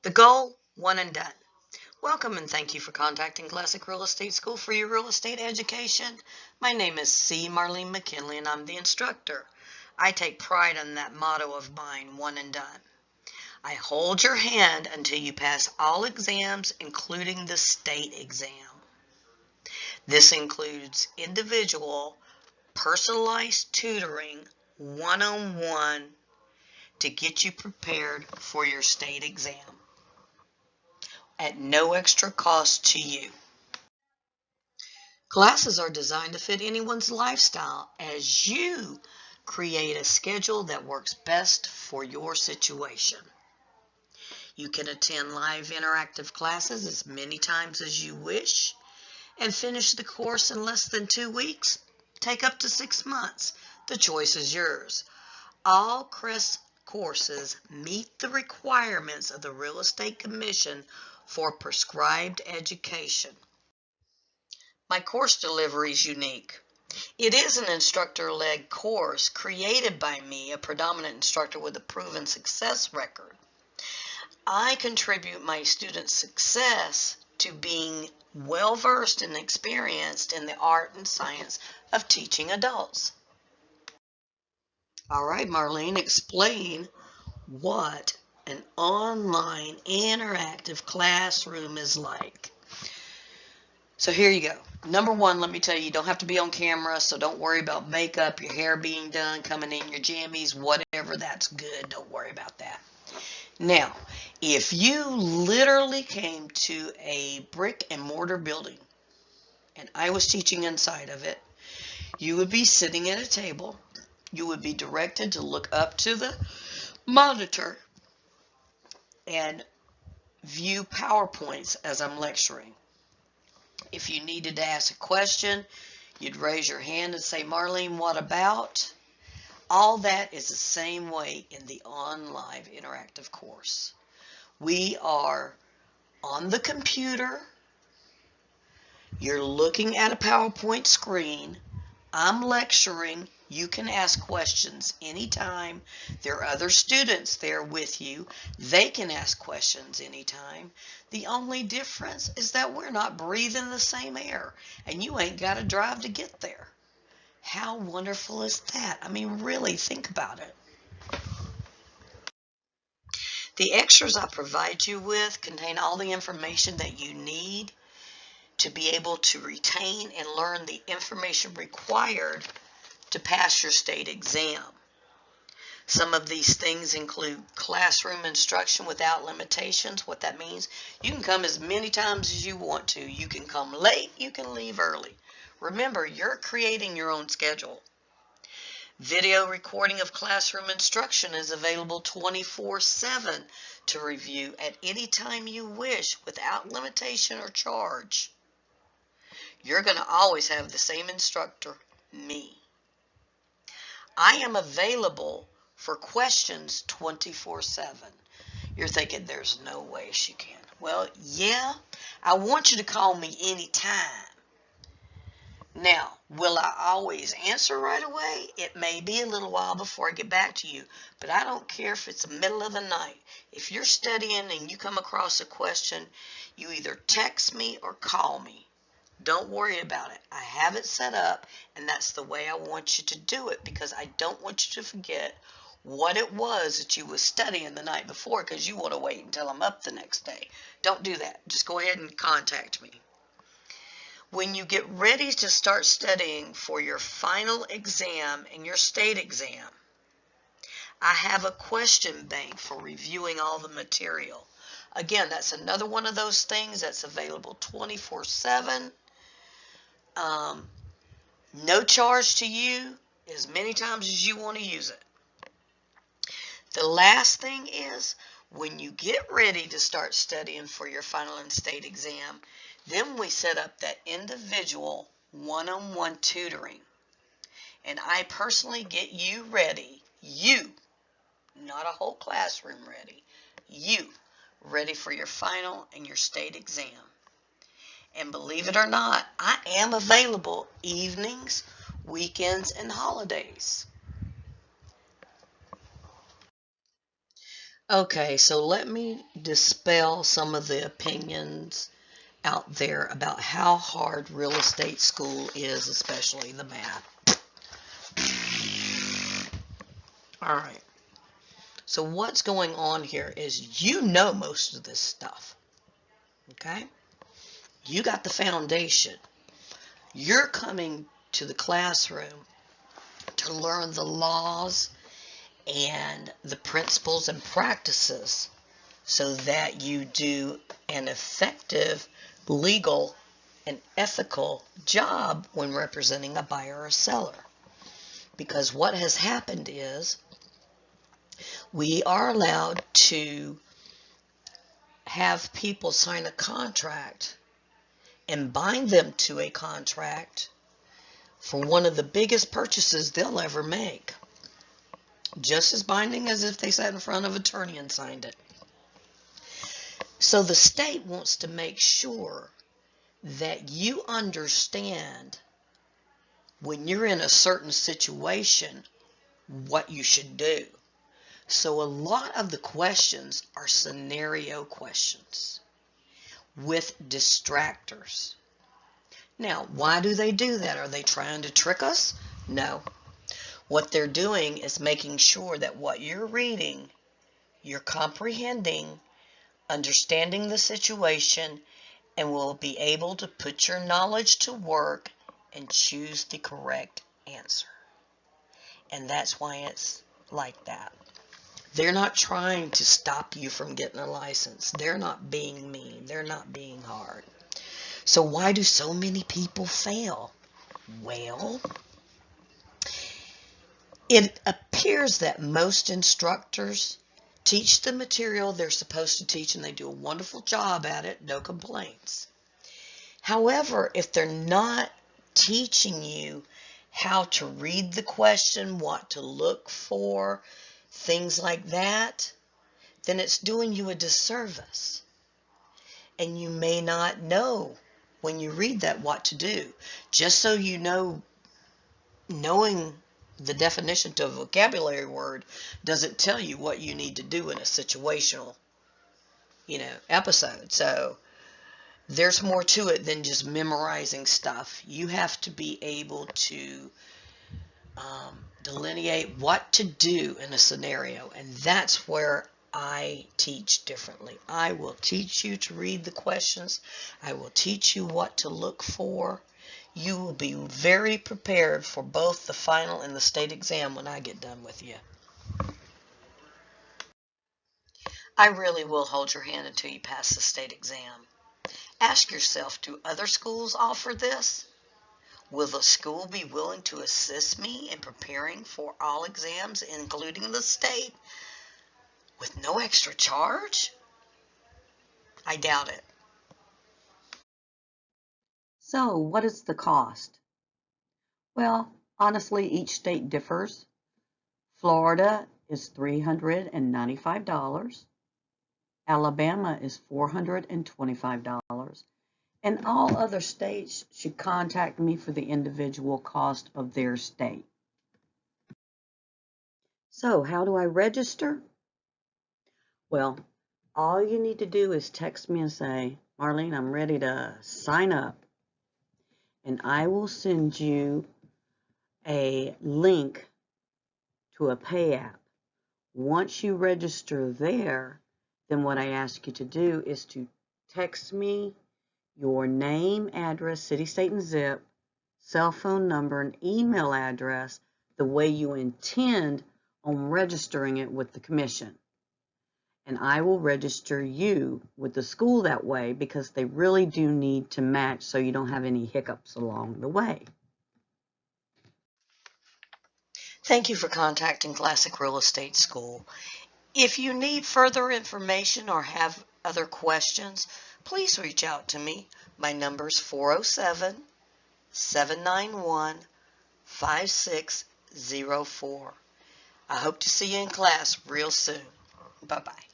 The goal, one and done. Welcome and thank you for contacting Classic Real Estate School for your real estate education. My name is C. Marlene McKinley and I'm the instructor. I take pride in that motto of mine, one and done. I hold your hand until you pass all exams, including the state exam. This includes individual, personalized tutoring, one-on-one, to get you prepared for your state exam at no extra cost to you. Classes are designed to fit anyone's lifestyle as you create a schedule that works best for your situation. You can attend live interactive classes as many times as you wish and finish the course in less than 2 weeks. Take up to 6 months. The choice is yours. All CREST courses meet the requirements of the Real Estate Commission for prescribed education. My course delivery is unique. It is an instructor-led course created by me, a predominant instructor with a proven success record. I contribute my students' success to being well-versed and experienced in the art and science of teaching adults. All right, Marlene, explain what an online interactive classroom is like. So here you go. Number one, let me tell you, you don't have to be on camera, so don't worry about makeup, your hair being done, coming in your jammies, whatever, that's good. Don't worry about that. Now, if you literally came to a brick and mortar building and I was teaching inside of it, you would be sitting at a table. You would be directed to look up to the monitor and view PowerPoints as I'm lecturing. If you needed to ask a question, you'd raise your hand and say, Marlene, what about? All that is the same way in the online interactive course. We are on the computer. You're looking at a PowerPoint screen. I'm lecturing. You can ask questions anytime. There are other students there with you. They can ask questions anytime. The only difference is that we're not breathing the same air, and you ain't got to drive to get there. How wonderful is that? I mean, really think about it. The extras I provide you with contain all the information that you need to be able to retain and learn the information required to pass your state exam. Some of these things include classroom instruction without limitations. What that means, you can come as many times as you want to. You can come late, you can leave early. Remember, you're creating your own schedule. Video recording of classroom instruction is available 24/7 to review at any time you wish without limitation or charge. You're going to always have the same instructor, me. I am available for questions 24/7. You're thinking, there's no way she can. Well, yeah, I want you to call me anytime. Now, will I always answer right away? It may be a little while before I get back to you, but I don't care if it's the middle of the night. If you're studying and you come across a question, you either text me or call me. Don't worry about it. I have it set up, and that's the way I want you to do it because I don't want you to forget what it was that you was studying the night before because you want to wait until I'm up the next day. Don't do that. Just go ahead and contact me. When you get ready to start studying for your final exam and your state exam, I have a question bank for reviewing all the material. Again, that's another one of those things that's available 24/7. No charge to you, as many times as you want to use it. The last thing is, when you get ready to start studying for your final and state exam, then we set up that individual one-on-one tutoring. And I personally get you ready, not a whole classroom ready, you ready for your final and your state exam. And believe it or not, I am available evenings, weekends, and holidays. Okay, so let me dispel some of the opinions out there about how hard real estate school is, especially the math. All right. So what's going on here is you know most of this stuff. Okay? You got the foundation. You're coming to the classroom to learn the laws and the principles and practices so that you do an effective, legal, and ethical job when representing a buyer or seller. Because what has happened is we are allowed to have people sign a contract and bind them to a contract for one of the biggest purchases they'll ever make. Just as binding as if they sat in front of an attorney and signed it. So the state wants to make sure that you understand when you're in a certain situation what you should do. So a lot of the questions are scenario questions with distractors. Now, why do they do that? Are they trying to trick us? No. What they're doing is making sure that what you're reading, you're comprehending, understanding the situation, and will be able to put your knowledge to work and choose the correct answer. And that's why it's like that. They're not trying to stop you from getting a license. They're not being mean. They're not being hard. So why do so many people fail? Well, it appears that most instructors teach the material they're supposed to teach, and they do a wonderful job at it, no complaints. However, if they're not teaching you how to read the question, what to look for, things like that, then it's doing you a disservice. And you may not know when you read that what to do. Just so you know, knowing the definition to a vocabulary word doesn't tell you what you need to do in a situational, episode. So there's more to it than just memorizing stuff. You have to be able to delineate what to do in a scenario, and that's where I teach differently. I will teach you to read the questions. I will teach you what to look for. You will be very prepared for both the final and the state exam when I get done with you. I really will hold your hand until you pass the state exam. Ask yourself, do other schools offer this? Will the school be willing to assist me in preparing for all exams, including the state, with no extra charge? I doubt it. So, what is the cost? Well, honestly, each state differs. Florida is $395. Alabama is $425. And all other states should contact me for the individual cost of their state. So, how do I register? Well, all you need to do is text me and say, Marlene, I'm ready to sign up. And I will send you a link to a pay app. Once you register there, then what I ask you to do is to text me your name, address, city, state, and zip, cell phone number, and email address the way you intend on registering it with the commission. And I will register you with the school that way because they really do need to match so you don't have any hiccups along the way. Thank you for contacting Classic Real Estate School. If you need further information or have other questions, please reach out to me. My number is 407-791-5604. I hope to see you in class real soon. Bye-bye.